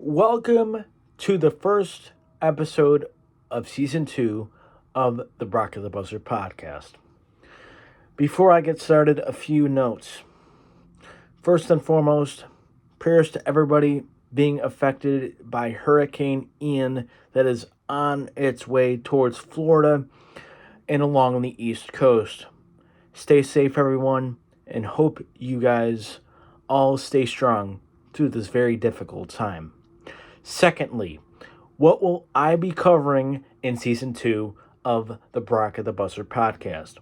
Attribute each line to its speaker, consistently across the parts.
Speaker 1: Welcome to the first episode of Season 2 of the Brock of the Buzzer podcast. Before I get started, a few notes. First and foremost, prayers to everybody being affected by Hurricane Ian that is on its way towards Florida and along the East Coast. Stay safe, everyone, and hope you guys all stay strong through this very difficult time. Secondly, what will I be covering in Season 2 of the Brock of the Buzzer podcast?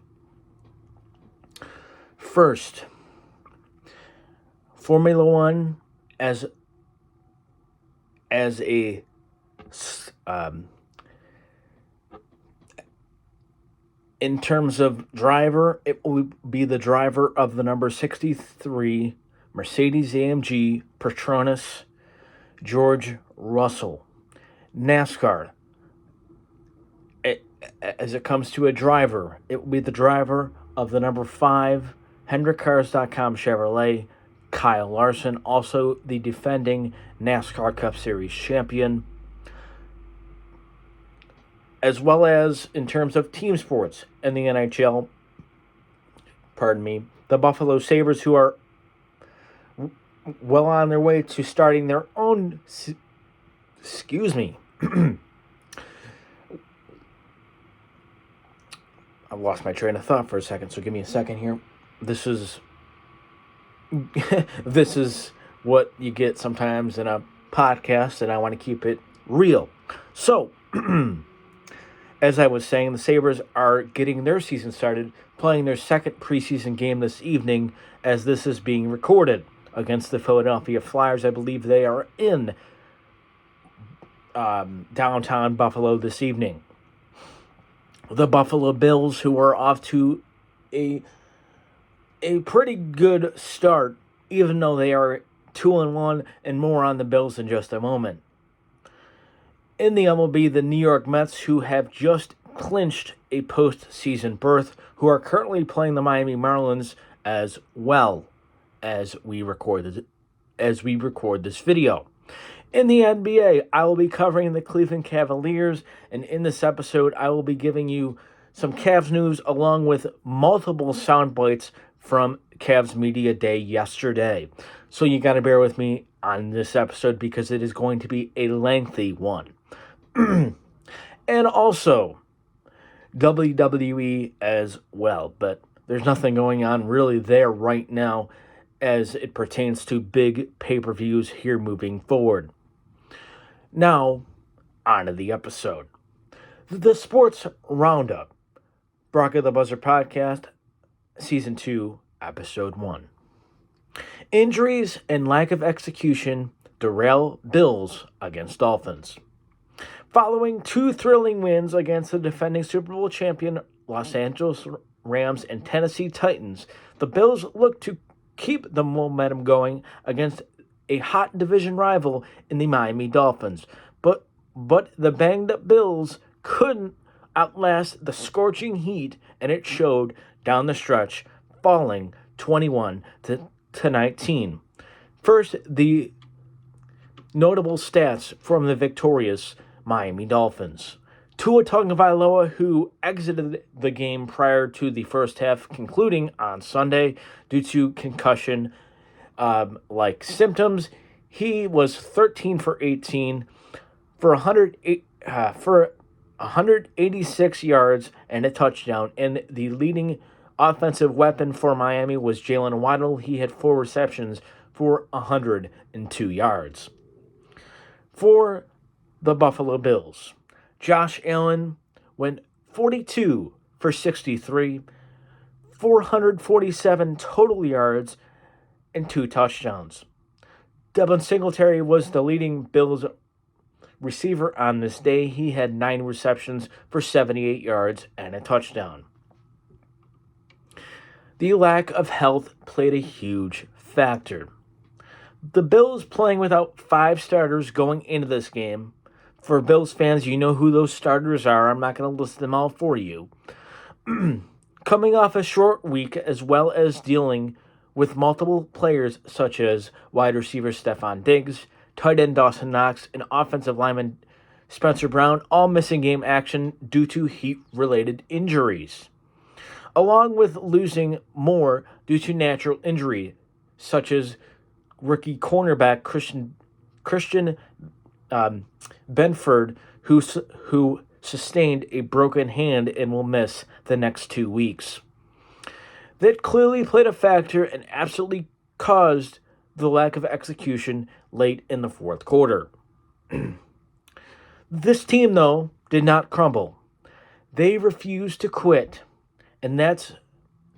Speaker 1: First, Formula One as a in terms of driver, it will be the driver of the number 63 Mercedes-AMG Petronas, George Russell. NASCAR, as it comes to a driver, it will be the driver of the number 5 HendrickCars.com Chevrolet, Kyle Larson, also the defending NASCAR Cup Series champion. As well as in terms of team sports in the NHL, the Buffalo Sabres, who are well on their way to starting their own, I lost my train of thought for a second, so give me a second here. This is what you get sometimes in a podcast, and I want to keep it real. So, as I was saying, the Sabres are getting their season started, playing their second preseason game this evening as this is being recorded against the Philadelphia Flyers. I believe they are in downtown Buffalo this evening. The Buffalo Bills, who are off to a pretty good start, even though they are 2-1, and more on the Bills in just a moment. In the MLB, the New York Mets, who have just clinched a postseason berth, who are currently playing the Miami Marlins as well as we record this video. In the NBA, I will be covering the Cleveland Cavaliers, and in this episode, I will be giving you some Cavs news along with multiple sound bites from Cavs Media Day yesterday. So you got to bear with me on this episode because it is going to be a lengthy one. And also WWE as well, but there's nothing going on really there right now as it pertains to big pay-per-views here moving forward. Now, on to the episode. The Sports Roundup, Brock of the Buzzer podcast, Season 2, Episode 1. Injuries and lack of execution derail Bills against Dolphins. Following two thrilling wins against the defending Super Bowl champion Los Angeles Rams and Tennessee Titans, the Bills look to keep the momentum going against a hot division rival in the Miami Dolphins. But the banged-up Bills couldn't outlast the scorching heat, and it showed down the stretch, falling 21-19. First, the notable stats from the victorious Miami Dolphins. Tua Tagovailoa, who exited the game prior to the first half concluding on Sunday due to concussion-like symptoms, he was 13 for 18 for 186 yards and a touchdown. And the leading offensive weapon for Miami was Jalen Waddle. He had 4 receptions for 102 yards. For the Buffalo Bills, Josh Allen went 42 for 63, 447 total yards, and 2 touchdowns. Devin Singletary was the leading Bills receiver on this day. He had 9 receptions for 78 yards and a touchdown. The lack of health played a huge factor. The Bills playing without 5 starters going into this game. For Bills fans, you know who those starters are. I'm not going to list them all for you. Coming off a short week, as well as dealing with multiple players such as wide receiver Stephon Diggs, tight end Dawson Knox, and offensive lineman Spencer Brown all missing game action due to heat-related injuries, along with losing more due to natural injury, such as rookie cornerback Christian Benford, who sustained a broken hand and will miss the next 2 weeks. That clearly played a factor and absolutely caused the lack of execution late in the fourth quarter. This team, though, did not crumble. They refused to quit, and that's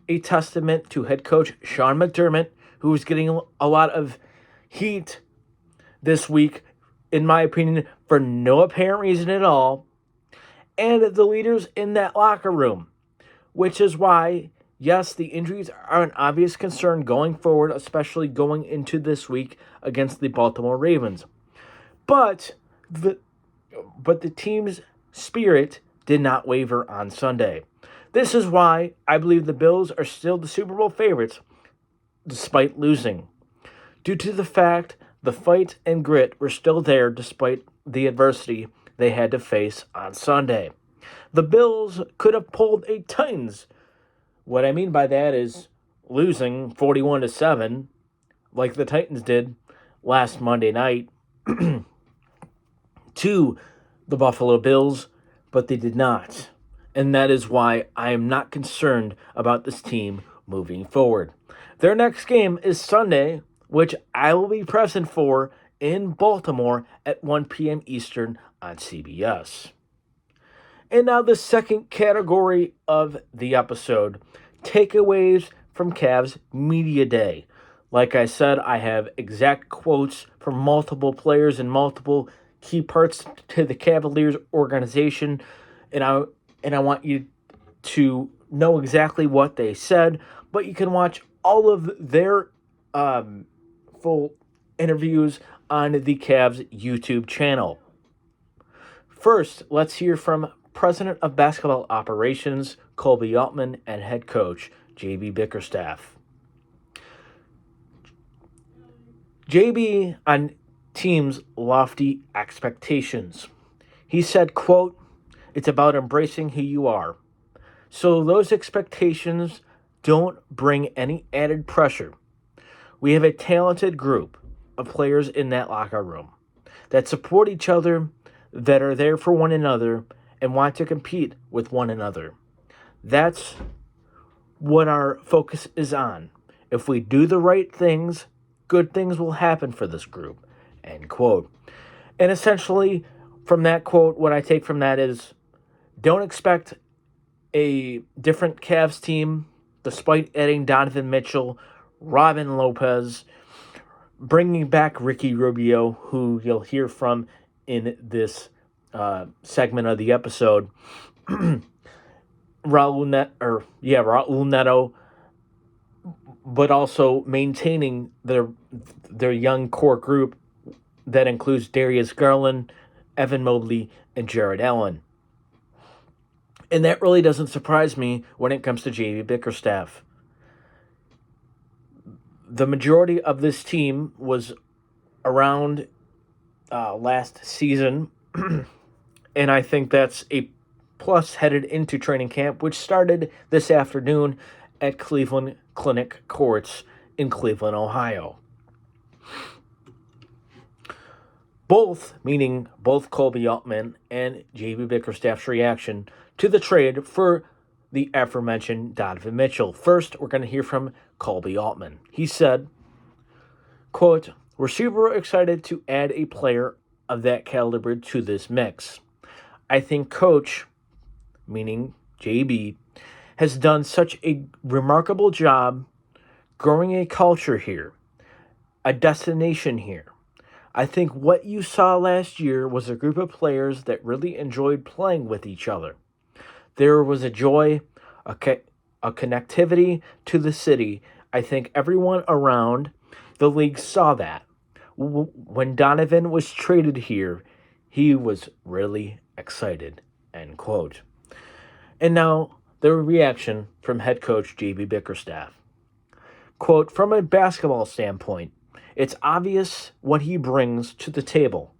Speaker 1: a testament to head coach Sean McDermott, who is getting a lot of heat this week, in my opinion, for no apparent reason at all, and the leaders in that locker room, which is why, yes, the injuries are an obvious concern going forward, especially going into this week against the Baltimore Ravens. But the team's spirit did not waver on Sunday. This is why I believe the Bills are still the Super Bowl favorites, despite losing, due to the fact the fight and grit were still there despite the adversity they had to face on Sunday. The Bills could have pulled a Titans. What I mean by that is losing 41-7, like the Titans did last Monday night to the Buffalo Bills, but they did not. And that is why I am not concerned about this team moving forward. Their next game is Sunday, which I will be present for in Baltimore at 1 p.m. Eastern on CBS. And now the second category of the episode, takeaways from Cavs Media Day. Like I said, I have exact quotes from multiple players and multiple key parts to the Cavaliers organization, and I want you to know exactly what they said, but you can watch all of their full interviews on the Cavs YouTube channel. First, let's hear from President of Basketball Operations, Colby Altman, and head coach, J.B. Bickerstaff. J.B. on team's lofty expectations. He said, quote, "It's about embracing who you are. So those expectations don't bring any added pressure. We have a talented group of players in that locker room that support each other, that are there for one another, and want to compete with one another. That's what our focus is on. If we do the right things, good things will happen for this group." End quote. And essentially, from that quote, what I take from that is, don't expect a different Cavs team, despite adding Donovan Mitchell, Robin Lopez, bringing back Ricky Rubio, who you'll hear from in this segment of the episode, Raul Neto, but also maintaining their young core group that includes Darius Garland, Evan Mobley, and Jared Allen. And that really doesn't surprise me when it comes to J.B. Bickerstaff. The majority of this team was around last season, and I think that's a plus headed into training camp, which started this afternoon at Cleveland Clinic Courts in Cleveland, Ohio. Both, meaning both Colby Altman and J.B. Bickerstaff's reaction to the trade for the aforementioned Donovan Mitchell. First, we're going to hear from Colby Altman. He said, quote, "We're super excited to add a player of that caliber to this mix. I think Coach, meaning JB, has done such a remarkable job growing a culture here, a destination here. I think what you saw last year was a group of players that really enjoyed playing with each other. There was a joy, a connectivity to the city. I think everyone around the league saw that. When Donovan was traded here, he was really excited." End quote. And now, the reaction from head coach J.B. Bickerstaff. Quote, "From a basketball standpoint, It's obvious what he brings to the table.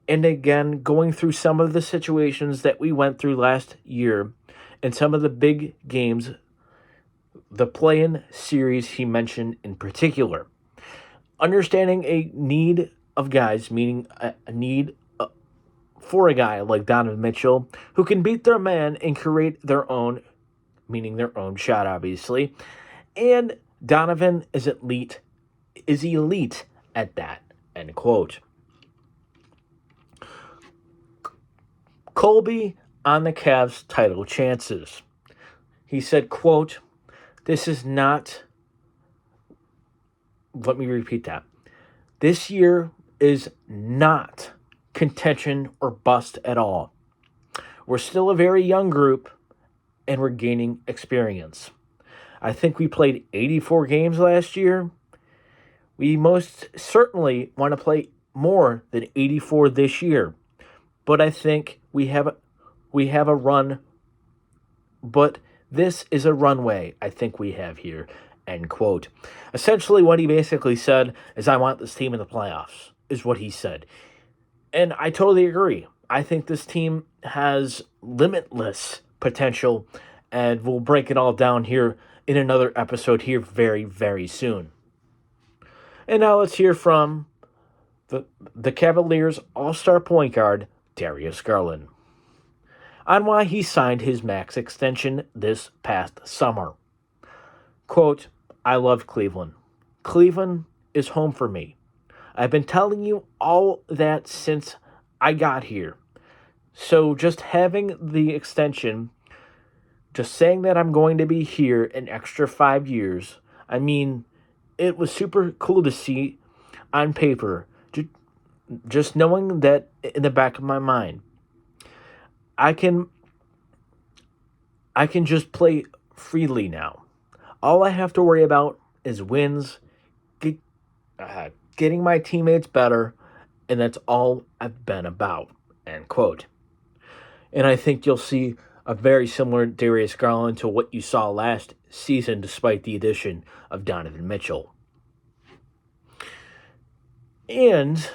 Speaker 1: And again, going through some of the situations that we went through last year and some of the big games, the play-in series he mentioned in particular. Understanding a need of guys, meaning a need for a guy like Donovan Mitchell, who can beat their man and create their own, meaning their own shot, obviously. And Donovan is elite at that, end quote. Colby on the Cavs' title chances. He said, quote, "This is not," let me repeat that. "This year is not contention or bust at all. We're still a very young group, and we're gaining experience. I think we played 84 games last year. We most certainly want to play more than 84 this year. But I think we have a run, but this is a runway I think we have here," end quote. Essentially what he basically said is, I want this team in the playoffs, is what he said. And I totally agree. I think this team has limitless potential, and we'll break it all down here in another episode here very, very soon. And now let's hear from the Cavaliers' all-star point guard, Darius Garland, on why he signed his max extension this past summer. Quote, "I love Cleveland. Cleveland is home for me. I've been telling you all that since I got here. So just having the extension, just saying that I'm going to be here an extra 5 years, I mean, it was super cool to see on paper, just knowing that in the back of my mind. I can just play freely now. All I have to worry about is wins, getting my teammates better, and that's all I've been about," end quote. And I think you'll see a very similar Darius Garland to what you saw last season, despite the addition of Donovan Mitchell. And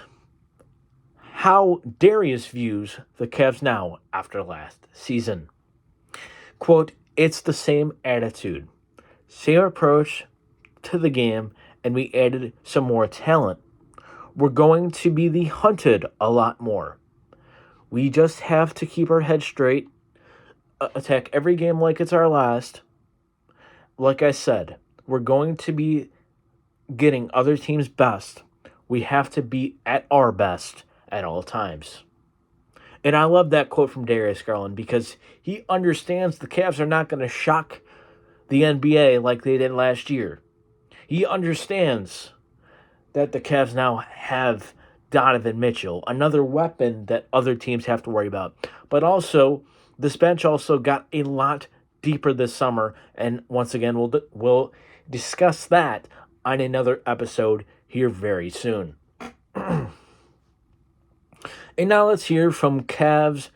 Speaker 1: how Darius views the Cavs now after last season. Quote, "It's the same attitude, same approach to the game, and we added some more talent. We're going to be the hunted a lot more. We just have to keep our head straight, attack every game like it's our last. Like I said, we're going to be getting other teams' best. We have to be at our best at all times." And I love that quote from Darius Garland because he understands the Cavs are not going to shock the NBA like they did last year. He understands that the Cavs now have Donovan Mitchell, another weapon that other teams have to worry about. But also, this bench also got a lot deeper this summer, and once again, we'll discuss that on another episode here very soon. And now let's hear from Cavs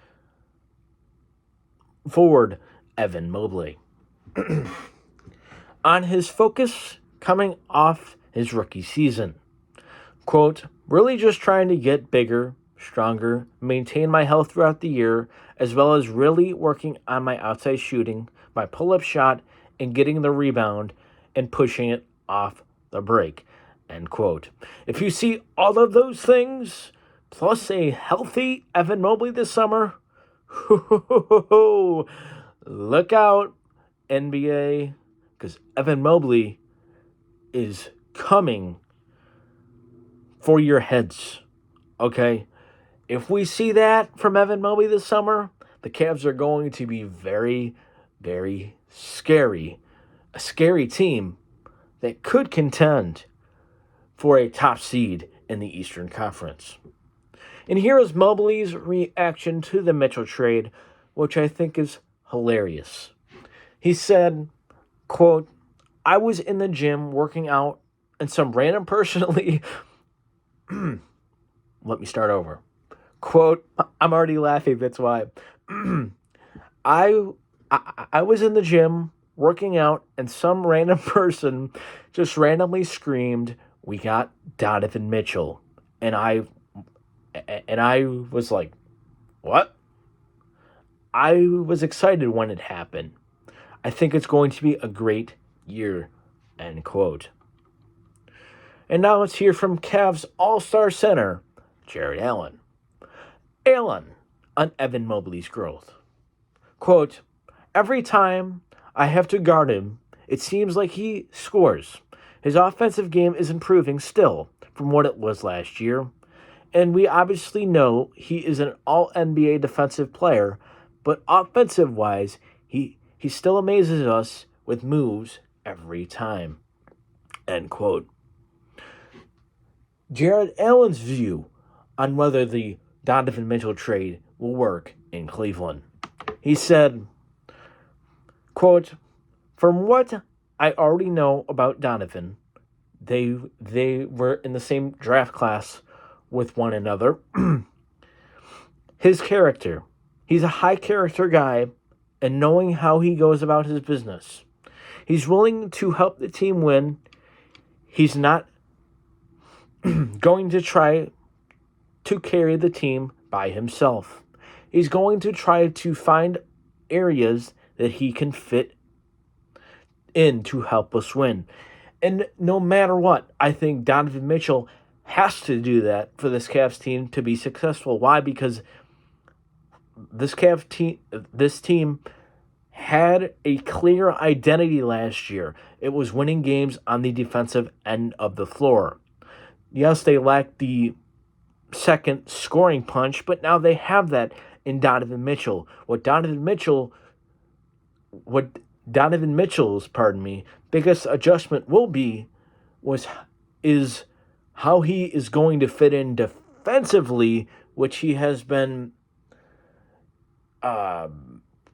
Speaker 1: forward Evan Mobley on his focus coming off his rookie season. Quote, "Really just trying to get bigger, stronger, maintain my health throughout the year, as well as really working on my outside shooting, my pull-up shot, and getting the rebound and pushing it off the break," end quote. If you see all of those things, plus a healthy Evan Mobley this summer, look out, NBA, because Evan Mobley is coming for your heads, okay? If we see that from Evan Mobley this summer, the Cavs are going to be very, very scary. A scary team that could contend for a top seed in the Eastern Conference. And here is Mobley's reaction to the Mitchell trade, which I think is hilarious. He said, quote, "I was in the gym working out and some random personally..." Let me start over. Quote, I'm already laughing, that's why. I was in the gym working out and some random person just randomly screamed, we got Donovan Mitchell. And I was like, what? I was excited when it happened. I think it's going to be a great year, end quote. And now let's hear from Cavs All-Star center, Jared Allen. Allen on Evan Mobley's growth. Quote, every time I have to guard him, it seems like he scores. His offensive game is improving still from what it was last year. And we obviously know he is an all-NBA defensive player, but offensive-wise, he still amazes us with moves every time. End quote. Jared Allen's view on whether the Donovan Mitchell trade will work in Cleveland. He said, quote, from what I already know about Donovan, they were in the same draft class with one another. His character. He's a high character guy and knowing how he goes about his business. He's willing to help the team win. He's not going to try to carry the team by himself. He's going to try to find areas that he can fit in to help us win. And no matter what, I think Donovan Mitchell has to do that for this Cavs team to be successful. Why? Because this team had a clear identity last year. It was winning games on the defensive end of the floor. Yes, they lacked the second scoring punch, but now they have that in Donovan Mitchell. What Donovan Mitchell's, biggest adjustment will be is how he is going to fit in defensively, which he has been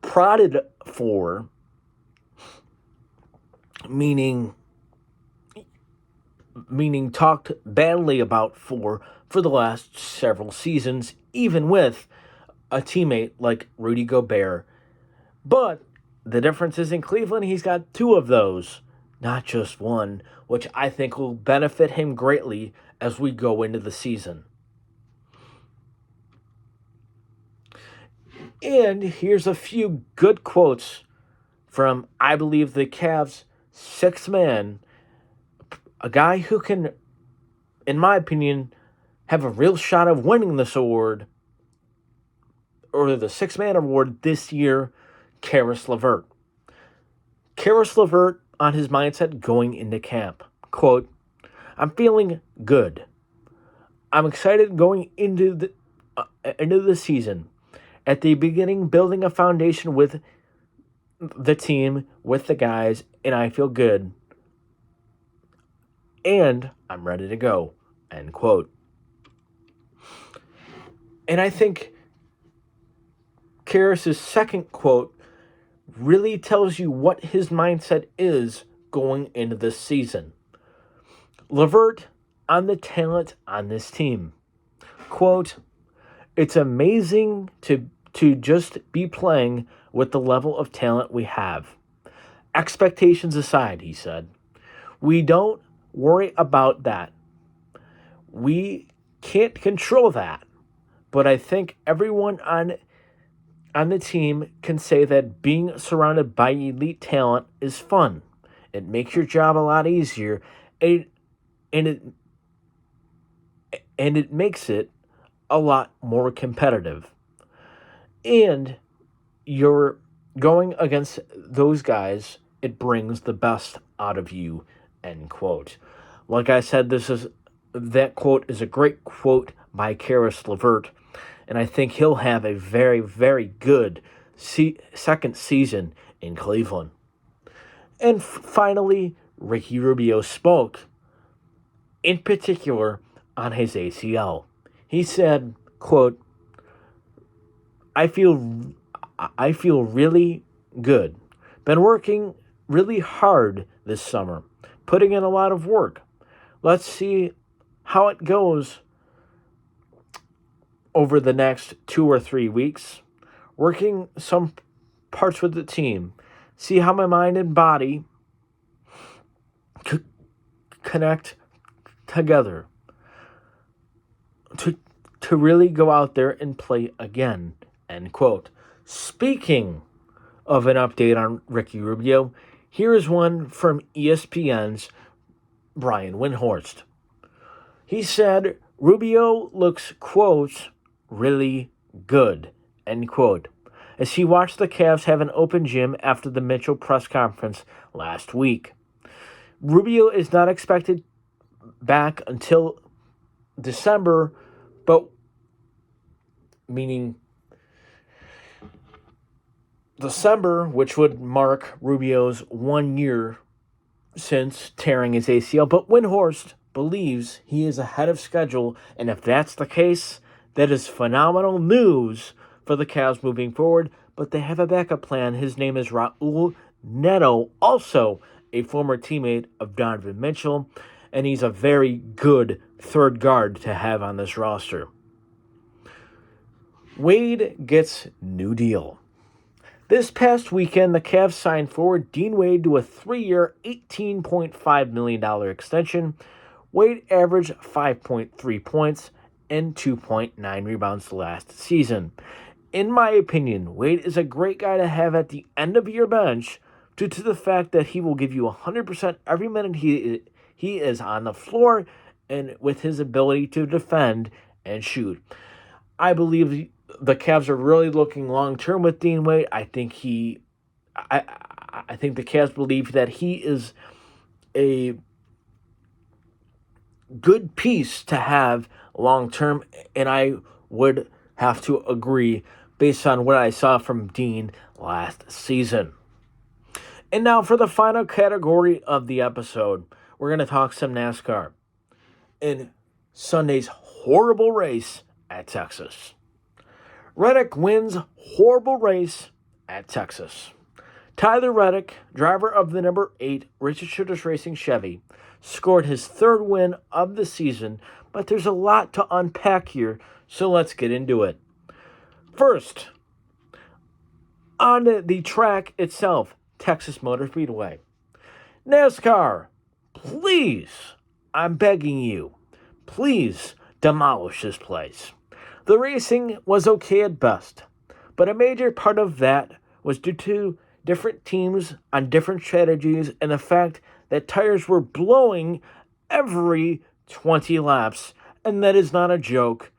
Speaker 1: prodded for, meaning talked badly about for the last several seasons, even with a teammate like Rudy Gobert. But the difference is in Cleveland, he's got two of those, not just one, which I think will benefit him greatly as we go into the season. And here's a few good quotes from, I believe, the Cavs' sixth man, a guy who can, in my opinion, have a real shot of winning this award, or the sixth man award this year, Caris LeVert. Caris LeVert on his mindset going into camp. Quote, I'm feeling good. I'm excited going into the season. At the beginning, building a foundation with the team, with the guys, and I feel good. And I'm ready to go. End quote. And I think Caris' second quote really tells you what his mindset is going into this season. LeVert on the talent on this team. Quote, it's amazing to just be playing with the level of talent we have. Expectations aside, he said, we don't worry about that. We can't control that. But I think everyone on the team can say that being surrounded by elite talent is fun. It makes your job a lot easier, and it makes it a lot more competitive. And you're going against those guys, it brings the best out of you, end quote. Like I said, that quote is a great quote by Caris LeVert, and I think he'll have a very, very good second season in Cleveland. And finally, Ricky Rubio spoke, in particular, on his ACL. He said, quote, I feel really good. Been working really hard this summer, putting in a lot of work. Let's see how it goes over the next 2 or 3 weeks. Working some parts with the team. See how my mind and body connect together to really go out there and play again, end quote. Speaking of an update on Ricky Rubio, here is one from ESPN's Brian Windhorst. He said, Rubio looks, quote, really good, end quote, as he watched the Cavs have an open gym after the Mitchell press conference last week. Rubio is not expected back until December, but meaning December, which would mark Rubio's 1 year since tearing his ACL. But Windhorst believes he is ahead of schedule, and if that's the case, that is phenomenal news for the Cavs moving forward. But they have a backup plan. His name is Raul Neto, also a former teammate of Donovan Mitchell, and he's a very good third guard to have on this roster. Wade gets new deal. This past weekend, the Cavs signed forward Dean Wade to a 3-year, $18.5 million extension. Wade averaged 5.3 points and 2.9 rebounds last season. In my opinion, Wade is a great guy to have at the end of your bench due to the fact that he will give you 100% every minute he is on the floor, and with his ability to defend and shoot. I believe the Cavs are really looking long-term with Dean Wade. I think the Cavs believe that he is a good piece to have long-term, and I would have to agree based on what I saw from Dean last season. And now for the final category of the episode, we're going to talk some NASCAR in Sunday's horrible race at Texas. Reddick wins horrible race at Texas. Tyler Reddick, driver of the number 8 Richard Childress Racing Chevy, scored his 3rd win of the season, but there's a lot to unpack here, so let's get into it. First, on the track itself, Texas Motor Speedway. NASCAR, please, I'm begging you, please demolish this place. The racing was okay at best, but a major part of that was due to different teams on different strategies and the fact that tires were blowing every 20 laps, and that is not a joke.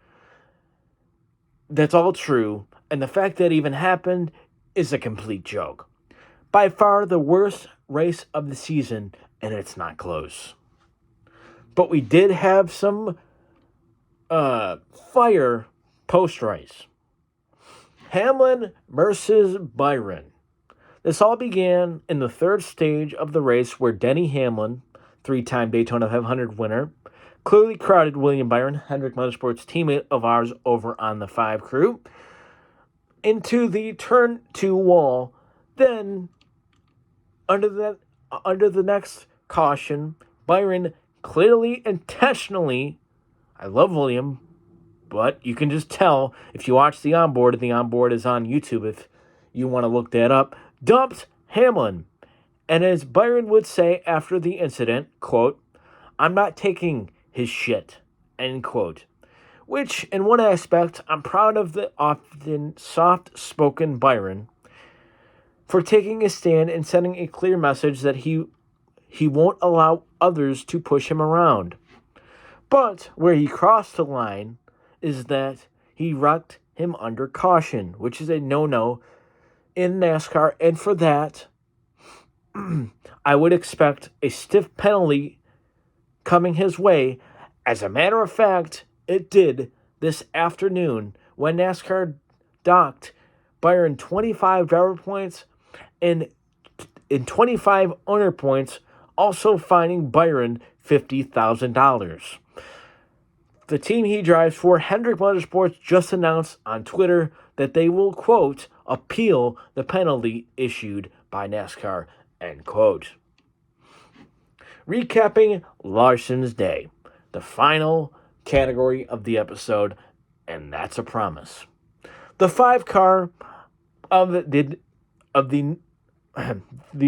Speaker 1: That's all true, and the fact that even happened is a complete joke. By far the worst race of the season, and it's not close. But we did have some fire post-race. Hamlin versus Byron. This all began in the 3rd stage of the race where Denny Hamlin, 3-time Daytona 500 winner, clearly crowded William Byron, Hendrick Motorsports teammate of ours over on the 5 crew, into the turn 2 wall. Then, under the next caution, Byron clearly, intentionally, I love William, but you can just tell if you watch the onboard, and the onboard is on YouTube if you want to look that up, dumped Hamlin. And as Byron would say after the incident, quote, I'm not taking his shit, end quote. Which, in one aspect, I'm proud of the often soft-spoken Byron for taking a stand and sending a clear message that he won't allow others to push him around. But where he crossed the line is that he wrecked him under caution, which is a no-no in NASCAR, and for that, I would expect a stiff penalty coming his way. As a matter of fact, it did this afternoon when NASCAR docked Byron 25 driver points and 25 owner points, also fining Byron $50,000. The team he drives for, Hendrick Motorsports, just announced on Twitter that they will, quote, appeal the penalty issued by NASCAR, end quote. Recapping Larson's Day, the final category of the episode, and that's a promise. The 5 car of the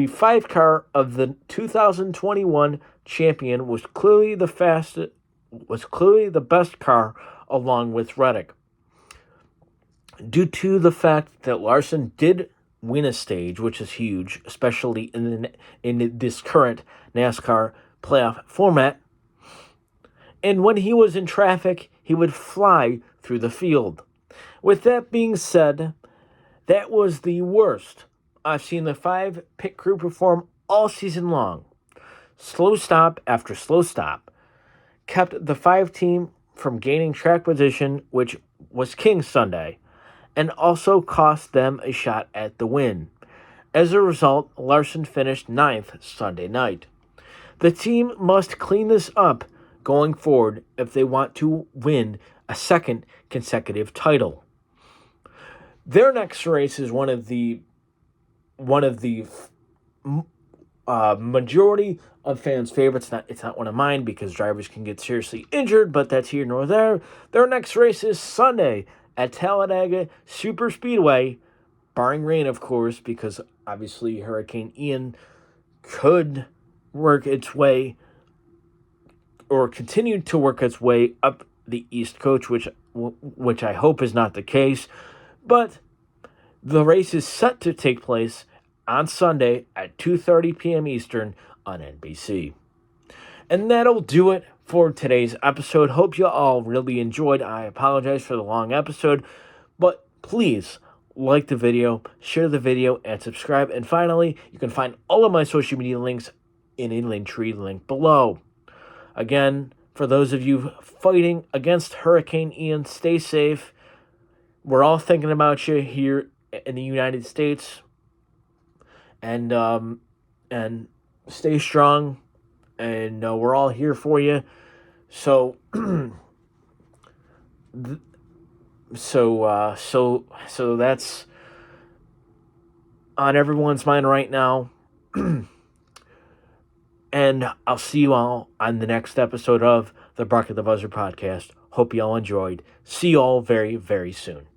Speaker 1: 5 car of the 2021 champion was clearly the best car along with Reddick. Due to the fact that Larson did win a stage, which is huge, especially in this current NASCAR playoff format, and when he was in traffic, he would fly through the field. With that being said, that was the worst I've seen the 5 pit crew perform all season long. Slow stop after slow stop kept the 5 team from gaining track position, which was king Sunday, and also cost them a shot at the win. As a result, Larson finished 9th Sunday night. The team must clean this up going forward if they want to win a second consecutive title. Their next race is one of the majority of fans' favorites. It's not one of mine because drivers can get seriously injured, but that's here nor there. Their next race is Sunday at Talladega Superspeedway, barring rain, of course, because obviously Hurricane Ian could work its way or continue to work its way up the East Coast, which I hope is not the case. But the race is set to take place on Sunday at 2:30 p.m. Eastern on NBC. And that'll do it for today's episode. Hope you all really enjoyed. I apologize for the long episode, but please like the video, share the video, and subscribe. And finally, you can find all of my social media links in a Linktree link below. Again, for those of you fighting against Hurricane Ian, stay safe. We're all thinking about you here in the United States. And stay strong. And we're all here for you. So, so that's on everyone's mind right now. And I'll see you all on the next episode of the Bark of the Buzzer podcast. Hope you all enjoyed. See you all very, very soon.